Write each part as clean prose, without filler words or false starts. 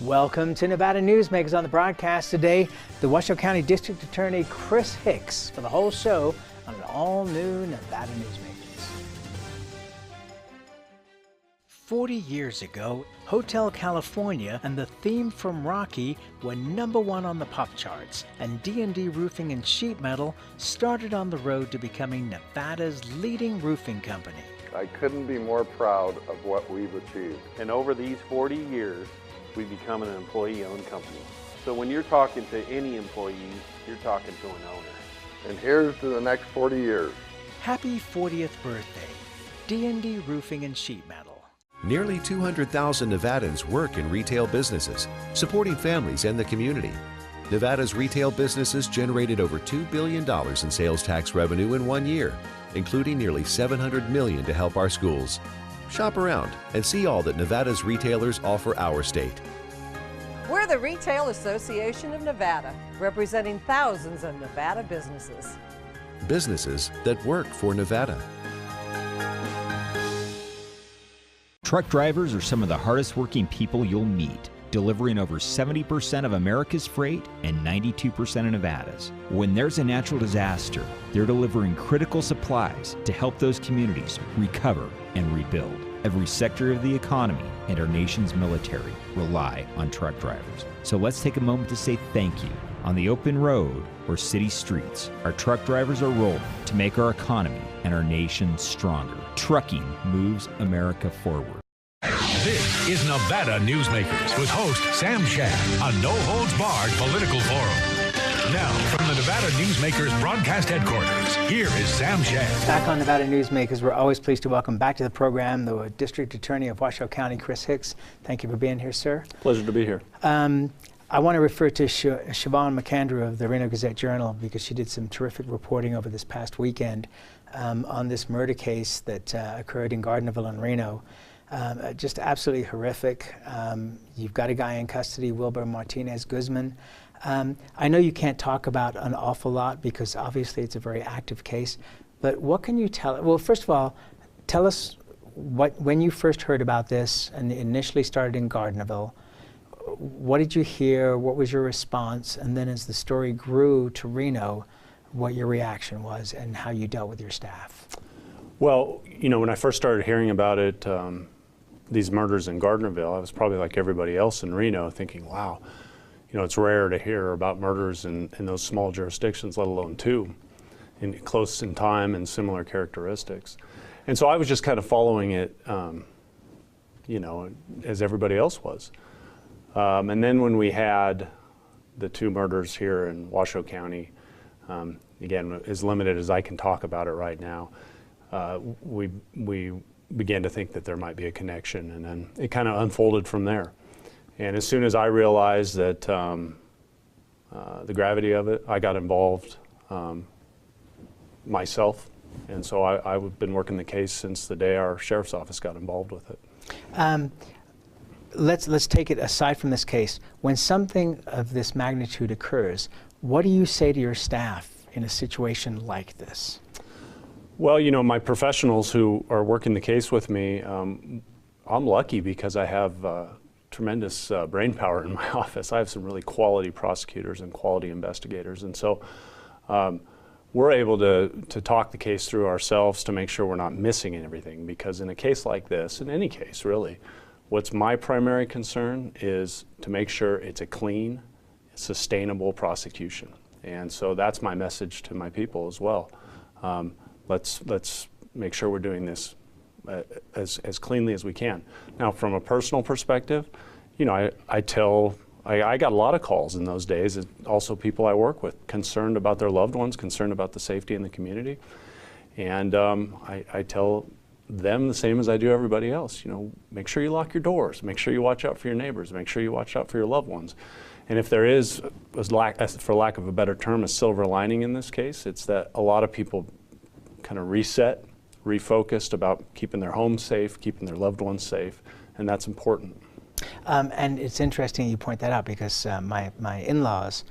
Welcome to Nevada Newsmakers. On the broadcast today, the Washoe County District Attorney Chris Hicks for the whole show on an all-new Nevada Newsmakers. 40 years ago, Hotel California and the theme from Rocky were #1 on the pop charts, and D&D Roofing and Sheet Metal started on the road to becoming Nevada's leading roofing company. I couldn't be more proud of what we've achieved. And over these 40 years, we've become an employee-owned company. So when you're talking to any employee, you're talking to an owner. And here's to the next 40 years. Happy 40th birthday, D&D Roofing and Sheet Metal. Nearly 200,000 Nevadans work in retail businesses, supporting families and the community. Nevada's retail businesses generated over $2 billion in sales tax revenue in 1 year, including nearly $700 million to help our schools. Shop around and see all that Nevada's retailers offer our state. We're the Retail Association of Nevada, representing thousands of Nevada businesses. Businesses that work for Nevada. Truck drivers are some of the hardest working people you'll meet, delivering over 70% of America's freight and 92% of Nevada's. When there's a natural disaster, they're delivering critical supplies to help those communities recover and rebuild. Every sector of the economy and our nation's military rely on truck drivers. So let's take a moment to say thank you. On the open road or city streets, our truck drivers are rolling to make our economy and our nation stronger. Trucking moves America forward. This is Nevada Newsmakers with host Sam Shad, a no-holds-barred political forum. Now, from the Nevada Newsmakers broadcast headquarters, here is Sam Shad. Back on Nevada Newsmakers, we're always pleased to welcome back to the program the District Attorney of Washoe County, Chris Hicks. Thank you for being here, sir. Pleasure to be here. I want to refer to Siobhan McAndrew of the Reno Gazette-Journal because she did some terrific reporting over this past weekend on this murder case that occurred in Gardnerville and Reno. Just absolutely horrific. You've got a guy in custody, Wilbur Martinez Guzman. I know you can't talk about an awful lot because obviously it's a very active case, but what can you tell? Well, first of all, tell us when you first heard about this and initially started in Gardnerville, what did you hear? What was your response? And then as the story grew to Reno, what your reaction was and how you dealt with your staff? Well, you know, when I first started hearing about it, these murders in Gardnerville, I was probably like everybody else in Reno thinking, wow, you know, it's rare to hear about murders in those small jurisdictions, let alone two, close in time and similar characteristics. And so I was just kind of following it, you know, as everybody else was. And then when we had the two murders here in Washoe County, again, as limited as I can talk about it right now, we began to think that there might be a connection, and then it kind of unfolded from there. And as soon as I realized that the gravity of it, I got involved myself, and so I've been working the case since the day our sheriff's office got involved with it. Let's take it aside from this case. When something of this magnitude occurs, what do you say to your staff in a situation like this? Well, you know, my professionals who are working the case with me, I'm lucky because I have tremendous brain power in my office. I have some really quality prosecutors and quality investigators, and so we're able to talk the case through ourselves to make sure we're not missing everything, because in a case like this, in any case really, what's my primary concern is to make sure it's a clean, sustainable prosecution. And so that's my message to my people as well. Let's make sure we're doing this as cleanly as we can. Now, from a personal perspective, you know, I got a lot of calls in those days, and also people I work with, concerned about their loved ones, concerned about the safety in the community. And I tell them the same as I do everybody else. You know, make sure you lock your doors, make sure you watch out for your neighbors, make sure you watch out for your loved ones. And if there is, for lack of a better term, a silver lining in this case, it's that a lot of people kind of reset, refocused about keeping their homes safe, keeping their loved ones safe, and that's important. And it's interesting you point that out because my in-laws,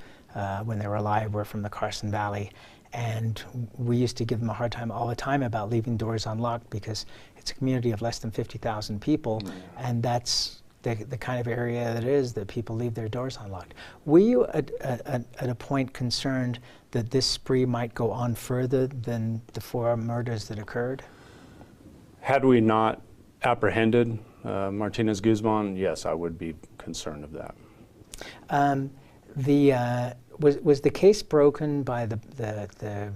when they were alive, were from the Carson Valley, and we used to give them a hard time all the time about leaving doors unlocked because it's a community of less than 50,000 people, and that's the kind of area that it is, that people leave their doors unlocked. Were you at a point concerned that this spree might go on further than the 4 murders that occurred? Had we not apprehended Martinez Guzman, yes, I would be concerned of that. Was the case broken by the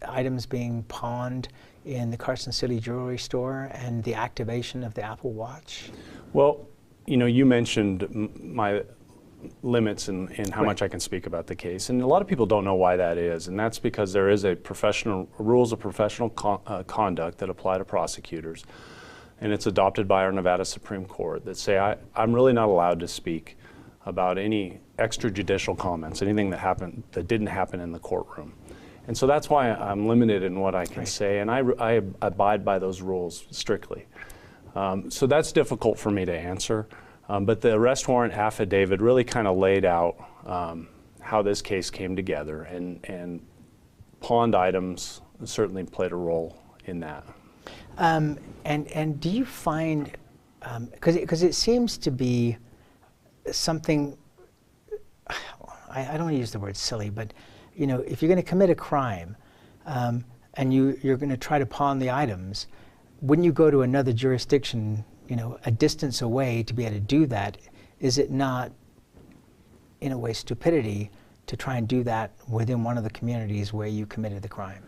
items being pawned in the Carson City jewelry store and the activation of the Apple Watch? Well, you know, you mentioned my limits in how much I can speak about the case, and a lot of people don't know why that is, and that's because there is a rules of professional conduct that apply to prosecutors, and it's adopted by our Nevada Supreme Court that say I'm really not allowed to speak about any extrajudicial comments, anything that didn't happen in the courtroom. And so that's why I'm limited in what I can say, and I abide by those rules strictly. So that's difficult for me to answer, but the arrest warrant affidavit really kind of laid out how this case came together, and pawned items certainly played a role in that. And do you find, because it seems to be something, I don't want to use the word silly, but you know, if you're going to commit a crime and you're going to try to pawn the items, wouldn't you go to another jurisdiction, you know, a distance away to be able to do that? Is it not, in a way, stupidity to try and do that within one of the communities where you committed the crime?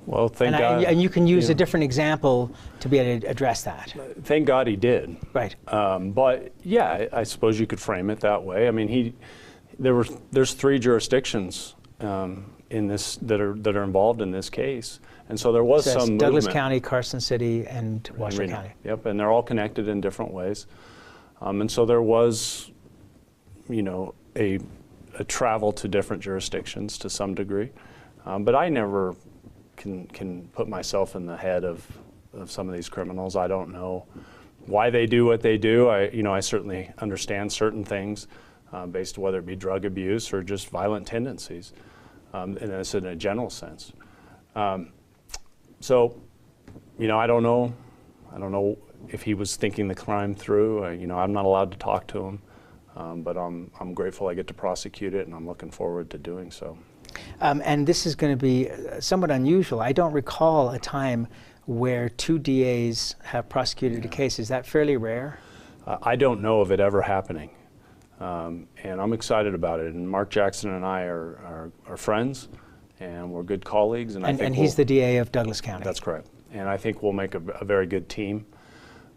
Well, thank God. And you can use a different example to be able to address that. Thank God he did. Right. But yeah, I suppose you could frame it that way. I mean, there's 3 jurisdictions in this that are involved in this case, and so there was some Douglas movement. County, Carson City, and Washoe County. Yep, and they're all connected in different ways, and so there was, you know, a travel to different jurisdictions to some degree, but I never can put myself in the head of some of these criminals. I don't know why they do what they do. I certainly understand certain things based on whether it be drug abuse or just violent tendencies, and that's in a general sense. So, you know, I don't know if he was thinking the crime through. You know, I'm not allowed to talk to him, but I'm grateful I get to prosecute it, and I'm looking forward to doing so. And this is going to be somewhat unusual. I don't recall a time where 2 DAs have prosecuted a case. Is that fairly rare? I don't know of it ever happening, and I'm excited about it. And Mark Jackson and I are friends, and we're good colleagues. And I think he's the DA of Douglas County. That's correct. And I think we'll make a very good team.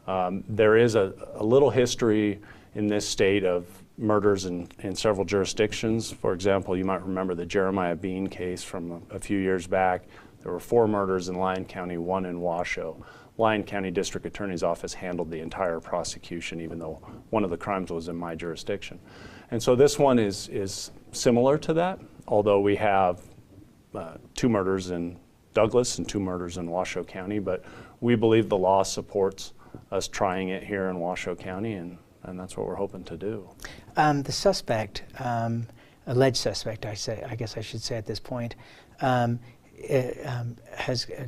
There is a little history in this state of murders in several jurisdictions. For example, you might remember the Jeremiah Bean case from a few years back. There were 4 murders in Lyon County, 1 in Washoe. Lyon County District Attorney's Office handled the entire prosecution, even though one of the crimes was in my jurisdiction. And so this one is similar to that, although we have 2 murders in Douglas and 2 murders in Washoe County, but we believe the law supports us trying it here in Washoe County, and that's what we're hoping to do. The suspect, alleged suspect, I guess I should say at this point, has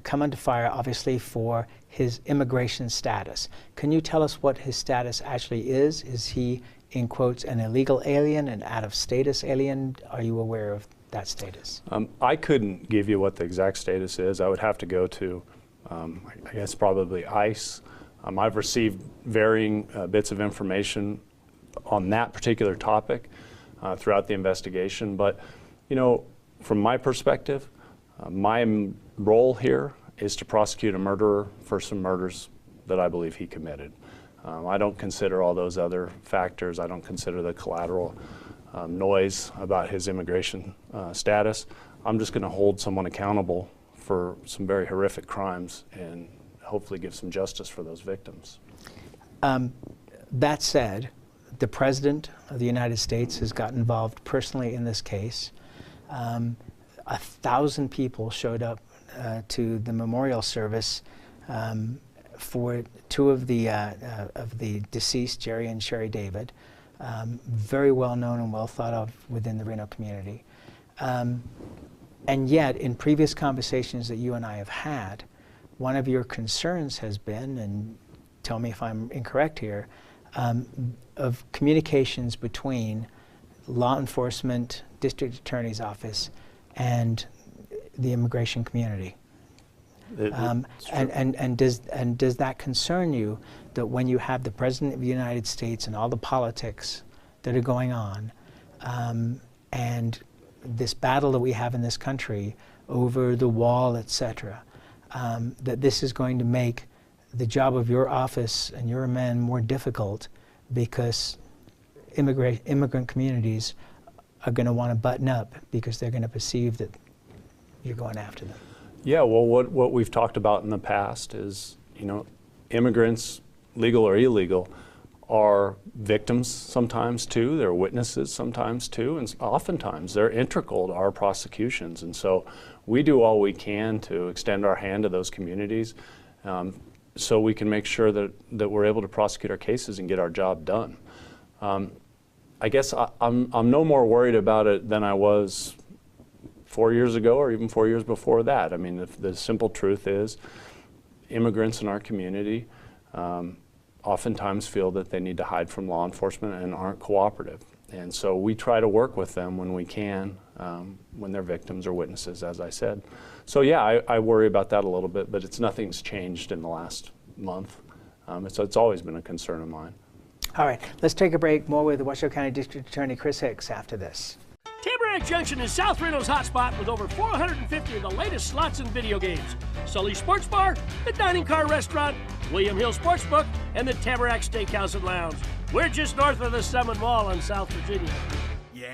come under fire, obviously, for his immigration status. Can you tell us what his status actually is? Is he, in quotes, an illegal alien, an out-of-status alien? Are you aware of that status? I couldn't give you what the exact status is. I would have to go to, I guess, probably ICE. I've received varying bits of information on that particular topic throughout the investigation. But, you know, from my perspective, my role here is to prosecute a murderer for some murders that I believe he committed. I don't consider all those other factors. I don't consider the collateral noise about his immigration status. I'm just going to hold someone accountable for some very horrific crimes and hopefully give some justice for those victims. That said, the President of the United States has got involved personally in this case. 1,000 people showed up to the memorial service for 2 of the deceased, Jerry and Sherry David, very well known and well thought of within the Reno community. And yet, in previous conversations that you and I have had, one of your concerns has been, and tell me if I'm incorrect here, of communications between law enforcement, district attorney's office, and the immigration community. And does that concern you, that when you have the President of the United States and all the politics that are going on, and this battle that we have in this country over the wall, etc., that this is going to make the job of your office and your men more difficult, because immigrant communities are going to want to button up because they're going to perceive that you're going after them? Yeah, well, what we've talked about in the past is, immigrants, legal or illegal, are victims sometimes too, they're witnesses sometimes too, and oftentimes they're integral to our prosecutions. And so we do all we can to extend our hand to those communities, so we can make sure that we're able to prosecute our cases and get our job done. I guess I'm no more worried about it than I was 4 years ago or even 4 years before that. I mean, the simple truth is immigrants in our community oftentimes feel that they need to hide from law enforcement and aren't cooperative. And so we try to work with them when we can, when they're victims or witnesses, as I said. So yeah, I worry about that a little bit, but nothing's changed in the last month. It's always been a concern of mine. All right, let's take a break. More with the Washoe County District Attorney Chris Hicks after this. Tamarack Junction is South Reno's hotspot with over 450 of the latest slots and video games. Sully Sports Bar, the Dining Car Restaurant, William Hill Sportsbook, and the Tamarack Steakhouse and Lounge. We're just north of the Summit Mall in South Virginia. Yeah.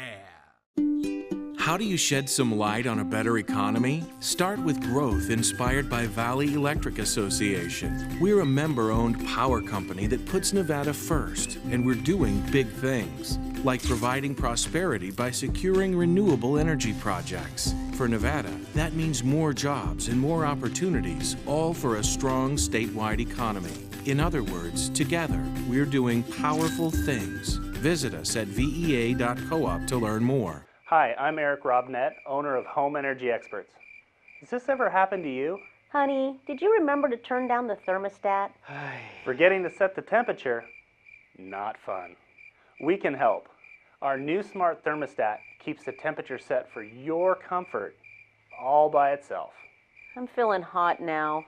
How do you shed some light on a better economy? Start with growth inspired by Valley Electric Association. We're a member-owned power company that puts Nevada first, and we're doing big things, like providing prosperity by securing renewable energy projects. For Nevada, that means more jobs and more opportunities, all for a strong statewide economy. In other words, together, we're doing powerful things. Visit us at vea.coop to learn more. Hi, I'm Eric Robnett, owner of Home Energy Experts. Has this ever happened to you? Honey, did you remember to turn down the thermostat? Forgetting to set the temperature? Not fun. We can help. Our new smart thermostat keeps the temperature set for your comfort all by itself. I'm feeling hot now.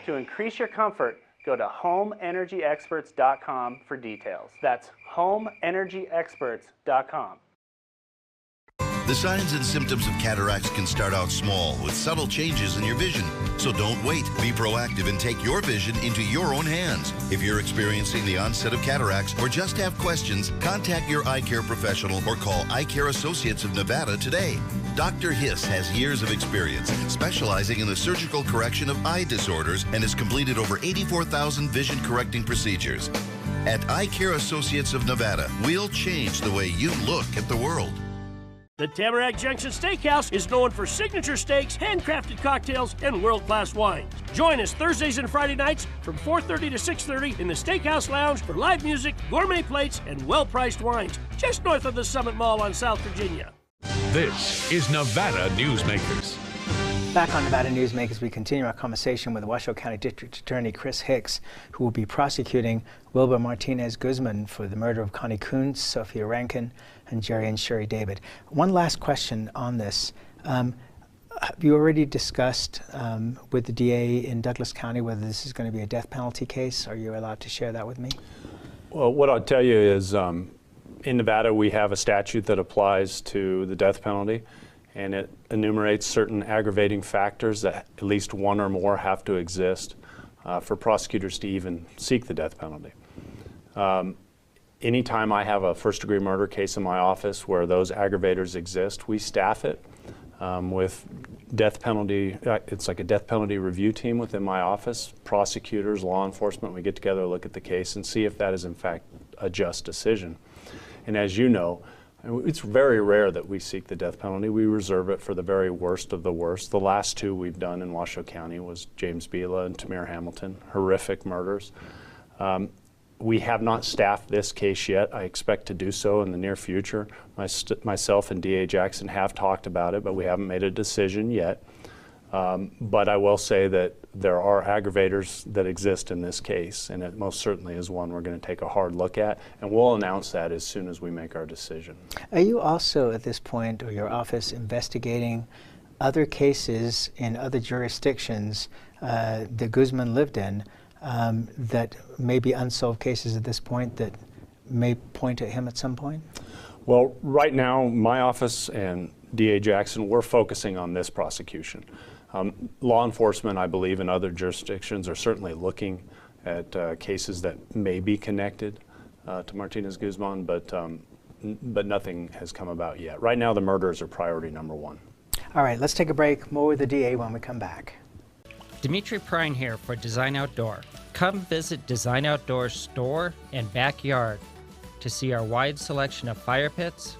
To increase your comfort, go to homeenergyexperts.com for details. That's homeenergyexperts.com. The signs and symptoms of cataracts can start out small with subtle changes in your vision. So don't wait. Be proactive and take your vision into your own hands. If you're experiencing the onset of cataracts or just have questions, contact your eye care professional or call Eye Care Associates of Nevada today. Dr. Hiss has years of experience specializing in the surgical correction of eye disorders and has completed over 84,000 vision correcting procedures. At Eye Care Associates of Nevada, we'll change the way you look at the world. The Tamarack Junction Steakhouse is known for signature steaks, handcrafted cocktails, and world-class wines. Join us Thursdays and Friday nights from 4:30 to 6:30 in the Steakhouse Lounge for live music, gourmet plates, and well-priced wines, just north of the Summit Mall on South Virginia. This is Nevada Newsmakers. Back on Nevada Newsmakers, we continue our conversation with Washoe County District Attorney Chris Hicks, who will be prosecuting Wilbur Martinez Guzman for the murder of Connie Kuntz, Sophia Rankin, and Jerry and Sherry David. One last question on this. Have you already discussed with the DA in Douglas County whether this is going to be a death penalty case? Are you allowed to share that with me? Well, what I'll tell you is in Nevada we have a statute that applies to the death penalty, and it enumerates certain aggravating factors that at least one or more have to exist for prosecutors to even seek the death penalty. Anytime I have a first-degree murder case in my office where those aggravators exist, we staff it with death penalty. It's like a death penalty review team within my office. Prosecutors, law enforcement, we get together, look at the case, and see if that is in fact a just decision. And as you know, it's very rare that we seek the death penalty. We reserve it for the very worst of the worst. The last two we've done in Washoe County was James Bila and Tamir Hamilton, horrific murders. We have not staffed this case yet. I expect to do so in the near future. Myself and DA Jackson have talked about it, but we haven't made a decision yet. But I will say that there are aggravators that exist in this case, and it most certainly is one we're going to take a hard look at, and we'll announce that as soon as we make our decision. Are you also at this point, or your office, investigating other cases in other jurisdictions that Guzman lived in that may be unsolved cases at this point that may point at him at some point? Well, right now, my office and DA Jackson, we're focusing on this prosecution. Law enforcement, I believe, in other jurisdictions are certainly looking at cases that may be connected to Martinez Guzman, but nothing has come about yet. Right now, the murders are priority number one. All right, let's take a break. More with the DA when we come back. Dimitri Prine here for Design Outdoor. Come visit Design Outdoor's store and backyard to see our wide selection of fire pits,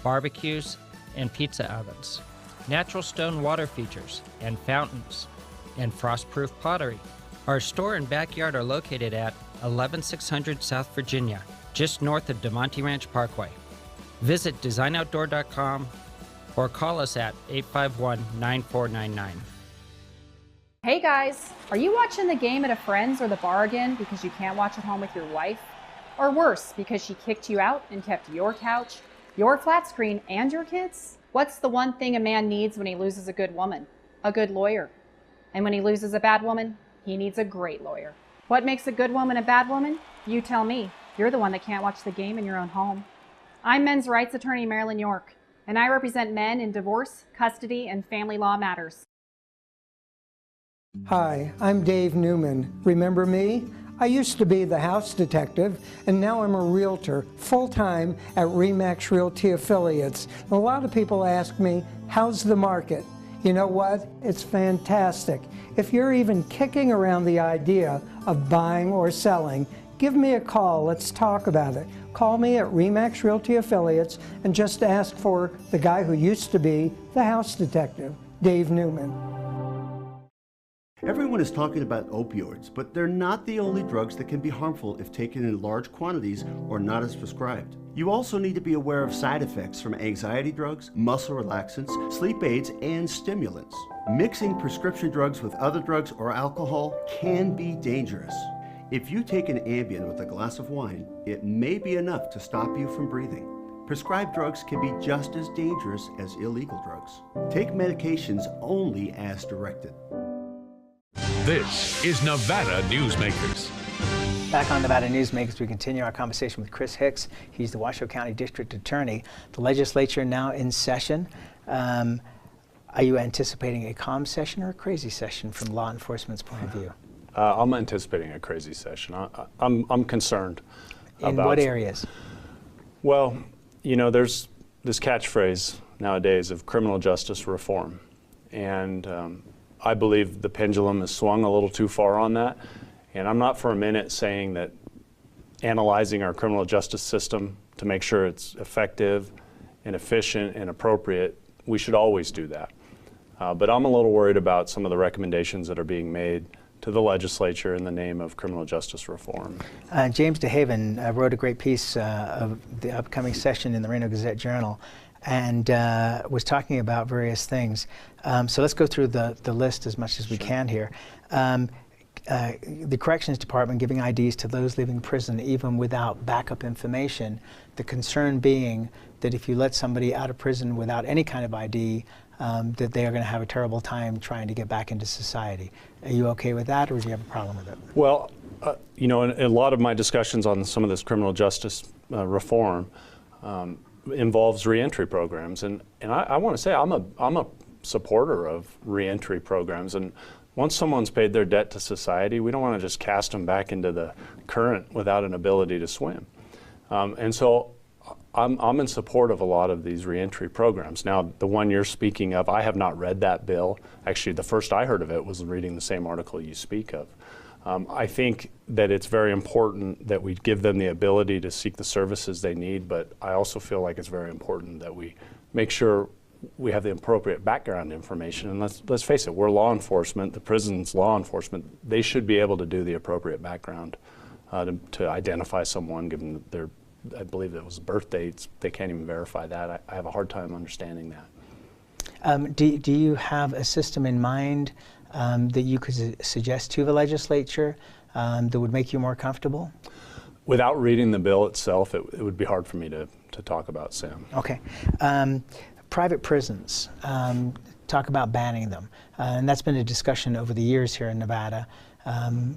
barbecues, and pizza ovens, natural stone water features and fountains, and frost-proof pottery. Our store and backyard are located at 11600 South Virginia, just north of DeMonte Ranch Parkway. Visit designoutdoor.com or call us at 851-9499. Hey guys, are you watching the game at a friend's or the bar again because you can't watch at home with your wife? Or worse, because she kicked you out and kept your couch, your flat screen, and your kids? What's the one thing a man needs when he loses a good woman? A good lawyer. And when he loses a bad woman, he needs a great lawyer. What makes a good woman a bad woman? You tell me. You're the one that can't watch the game in your own home. I'm men's rights attorney Marilyn York, and I represent men in divorce, custody, and family law matters. Hi, I'm Dave Newman. Remember me? I used to be the house detective, and now I'm a realtor, full-time at RE/MAX Realty Affiliates. And a lot of people ask me, how's the market? You know what? It's fantastic. If you're even kicking around the idea of buying or selling, give me a call. Let's talk about it. Call me at RE/MAX Realty Affiliates and just ask for the guy who used to be the house detective, Dave Newman. Everyone is talking about opioids, but they're not the only drugs that can be harmful if taken in large quantities or not as prescribed. You also need to be aware of side effects from anxiety drugs, muscle relaxants, sleep aids, and stimulants. Mixing prescription drugs with other drugs or alcohol can be dangerous. If you take an Ambien with a glass of wine, it may be enough to stop you from breathing. Prescribed drugs can be just as dangerous as illegal drugs. Take medications only as directed. This is Nevada Newsmakers. Back on Nevada Newsmakers, we continue our conversation with Chris Hicks. He's the Washoe County District Attorney. The legislature now in session. Are you anticipating a calm session or a crazy session from law enforcement's point of view? I'm anticipating a crazy session. I'm concerned. In what areas? Well, you know, there's this catchphrase nowadays of criminal justice reform. And I believe the pendulum has swung a little too far on that. And I'm not for a minute saying that analyzing our criminal justice system to make sure it's effective and efficient and appropriate, we should always do that. But I'm a little worried about some of the recommendations that are being made to the legislature in the name of criminal justice reform. James DeHaven wrote a great piece of the upcoming session in the Reno Gazette-Journal and was talking about various things. So let's go through the list as much as we can here. The Corrections Department giving IDs to those leaving prison even without backup information. The concern being that if you let somebody out of prison without any kind of ID, that they are going to have a terrible time trying to get back into society. Are you okay with that, or do you have a problem with it? Well, you know, in a lot of my discussions on some of this criminal justice reform involves reentry programs, and I want to say I'm a supporter of reentry programs. And once someone's paid their debt to society, we don't want to just cast them back into the current without an ability to swim. And so I'm in support of a lot of these reentry programs. Now, the one you're speaking of, I have not read that bill. Actually, the first I heard of it was reading the same article you speak of. I think that it's very important that we give them the ability to seek the services they need, but I also feel like it's very important that we make sure we have the appropriate background information. And let's face it, we're law enforcement, the prison's law enforcement. They should be able to do the appropriate background to identify someone, given their, I believe it was birth dates. They can't even verify that. I have a hard time understanding that. Do you have a system in mind that you could suggest to the legislature that would make you more comfortable? Without reading the bill itself, it would be hard for me to talk about, Sam. Okay. Private prisons, talk about banning them. And that's been a discussion over the years here in Nevada.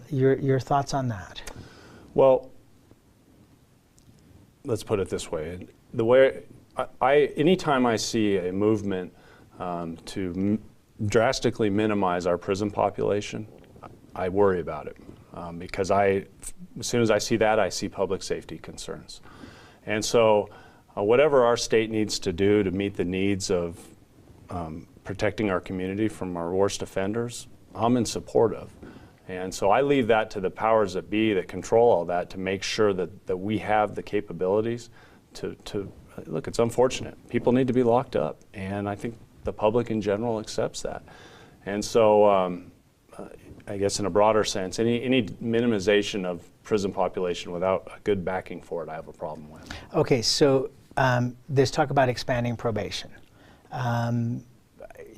Your thoughts on that? Well, let's put it this way. The way anytime I see a movement to drastically minimize our prison population, I worry about it. Because as soon as I see that, I see public safety concerns. And so whatever our state needs to do to meet the needs of protecting our community from our worst offenders, I'm in support of. And so I leave that to the powers that be that control all that to make sure that we have the capabilities to look, it's unfortunate. People need to be locked up, and I think the public in general accepts that. And so I guess in a broader sense, any minimization of prison population without a good backing for it, I have a problem with. Okay, so there's talk about expanding probation.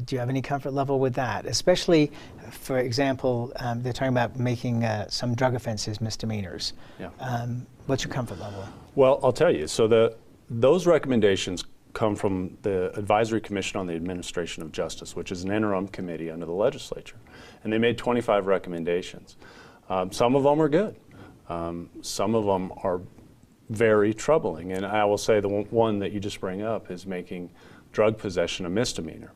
Do you have any comfort level with that? Especially, for example, they're talking about making some drug offenses misdemeanors. Yeah. What's your comfort level? Well, I'll tell you. So those recommendations come from the Advisory Commission on the Administration of Justice, which is an interim committee under the legislature. And they made 25 recommendations. Some of them are good. Some of them are very troubling. And I will say the one that you just bring up is making drug possession a misdemeanor.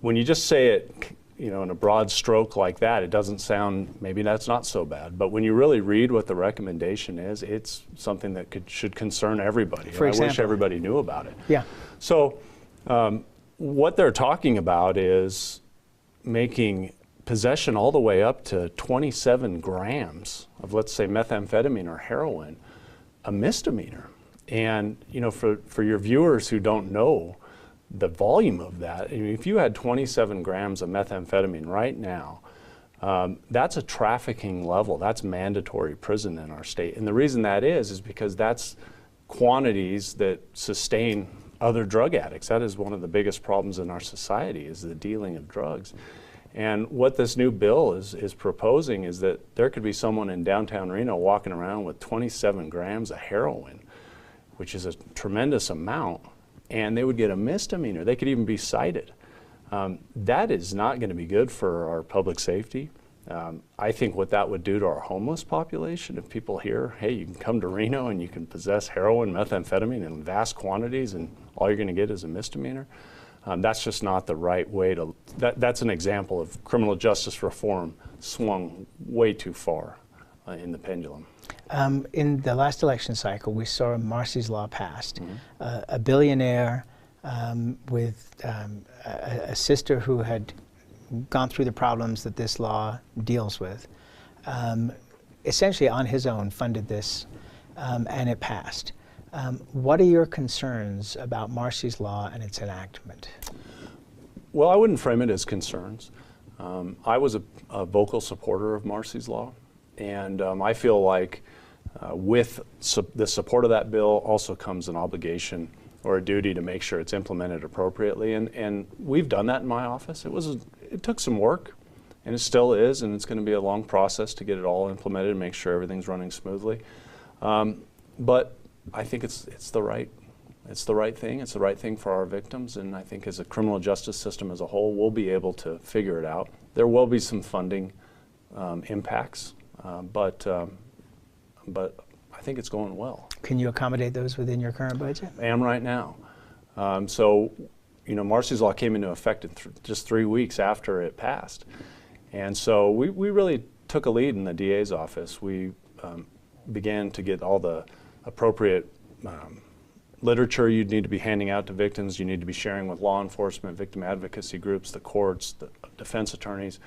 When you just say it, in a broad stroke like that, it doesn't sound, maybe that's not so bad. But when you really read what the recommendation is, it's something that should concern everybody. For example, I wish everybody knew about it. Yeah. So what they're talking about is making possession all the way up to 27 grams of, let's say, methamphetamine or heroin a misdemeanor. And, for your viewers who don't know the volume of that, if you had 27 grams of methamphetamine right now, that's a trafficking level. That's mandatory prison in our state. And the reason that is because that's quantities that sustain other drug addicts. That is one of the biggest problems in our society, is the dealing of drugs. And what this new bill is proposing is that there could be someone in downtown Reno walking around with 27 grams of heroin, which is a tremendous amount, and they would get a misdemeanor. They could even be cited. That is not going to be good for our public safety. I think what that would do to our homeless population, if people hear, hey, you can come to Reno and you can possess heroin, methamphetamine in vast quantities, and all you're going to get is a misdemeanor, that's just not the right way to, that's an example of criminal justice reform swung way too far in the pendulum. In the last election cycle, we saw Marsy's Law passed. A billionaire with a sister who had gone through the problems that this law deals with, essentially on his own funded this, and it passed. What are your concerns about Marsy's Law and its enactment? Well, I wouldn't frame it as concerns. I was a vocal supporter of Marsy's Law, and I feel like with the support of that bill also comes an obligation or a duty to make sure it's implemented appropriately, and we've done that in my office. It took some work, and it still is, and it's going to be a long process to get it all implemented and make sure everything's running smoothly. But I think it's the right thing. It's the right thing for our victims, and I think as a criminal justice system as a whole, we'll be able to figure it out. There will be some funding impacts, but I think it's going well. Can you accommodate those within your current budget? I am right now. So, Marsy's Law came into effect in just 3 weeks after it passed. And so we really took a lead in the DA's office. We began to get all the appropriate literature you'd need to be handing out to victims. You need to be sharing with law enforcement, victim advocacy groups, the courts, the defense attorneys.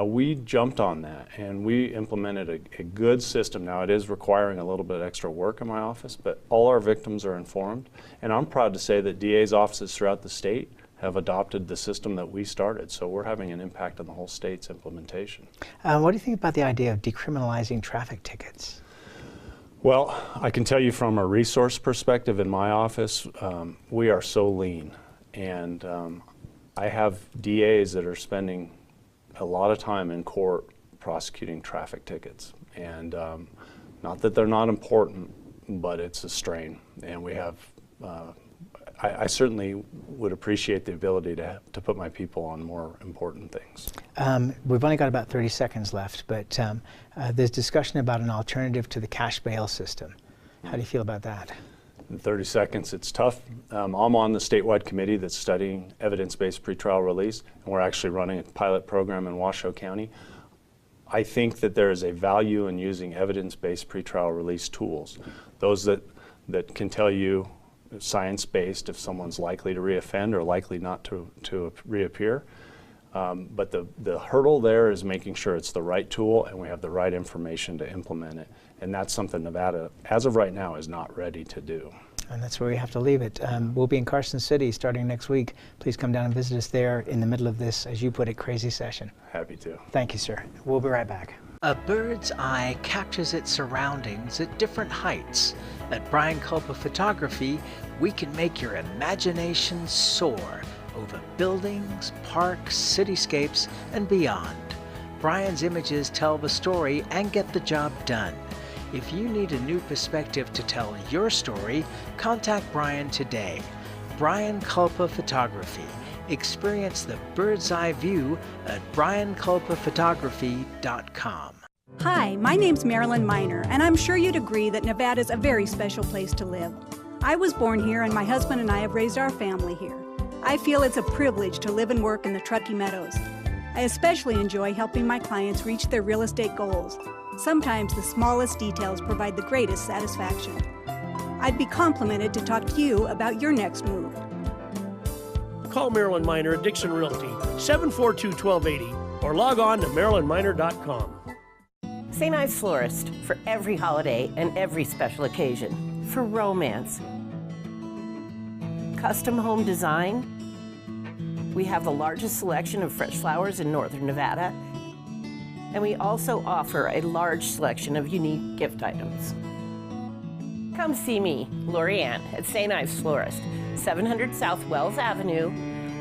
We jumped on that, and we implemented a good system. Now, it is requiring a little bit extra work in my office, but all our victims are informed. And I'm proud to say that DA's offices throughout the state have adopted the system that we started. So we're having an impact on the whole state's implementation. What do you think about the idea of decriminalizing traffic tickets? Well, I can tell you from a resource perspective in my office, we are so lean. And I have DAs that are spending a lot of time in court prosecuting traffic tickets. And not that they're not important, but it's a strain. And we have, I certainly would appreciate the ability to put my people on more important things. We've only got about 30 seconds left, but there's discussion about an alternative to the cash bail system. How do you feel about that? In 30 seconds, it's tough. I'm on the statewide committee that's studying evidence-based pretrial release, and we're actually running a pilot program in Washoe County. I think that there is a value in using evidence-based pretrial release tools. Those that can tell you science-based if someone's likely to reoffend or likely not to reappear. But the hurdle there is making sure it's the right tool and we have the right information to implement it. And that's something Nevada, as of right now, is not ready to do. And that's where we have to leave it. We'll be in Carson City starting next week. Please come down and visit us there in the middle of this, as you put it, crazy session. Happy to. Thank you, sir. We'll be right back. A bird's eye captures its surroundings at different heights. At Brian Culpa Photography, we can make your imagination soar over buildings, parks, cityscapes, and beyond. Brian's images tell the story and get the job done. If you need a new perspective to tell your story, contact Brian today. Brian Culpa Photography. Experience the bird's eye view at brianculpaphotography.com. Hi, my name's Marilyn Miner, and I'm sure you'd agree that Nevada's a very special place to live. I was born here, and my husband and I have raised our family here. I feel it's a privilege to live and work in the Truckee Meadows. I especially enjoy helping my clients reach their real estate goals. Sometimes the smallest details provide the greatest satisfaction. I'd be complimented to talk to you about your next move. Call Marilyn Miner at Dixon Realty, 742-1280, or log on to marilynminer.com. St. Ives Florist, for every holiday and every special occasion. For romance. Custom home design. We have the largest selection of fresh flowers in northern Nevada. And we also offer a large selection of unique gift items. Come see me, Lori Ann, at St. Ives Florist, 700 South Wells Avenue,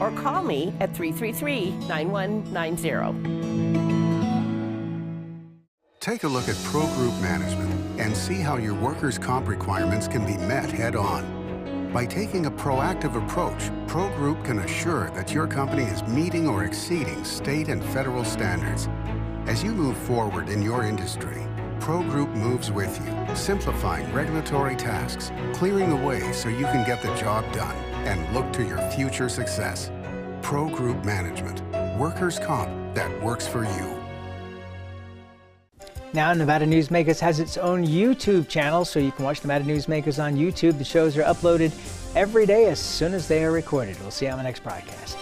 or call me at 333-9190. Take a look at Pro Group Management and see how your workers' comp requirements can be met head-on. By taking a proactive approach, Pro Group can assure that your company is meeting or exceeding state and federal standards. As you move forward in your industry, Pro Group moves with you, simplifying regulatory tasks, clearing the way so you can get the job done and look to your future success. Pro Group Management, workers' comp that works for you. Now, Nevada Newsmakers has its own YouTube channel, so you can watch Nevada Newsmakers on YouTube. The shows are uploaded every day as soon as they are recorded. We'll see you on the next broadcast.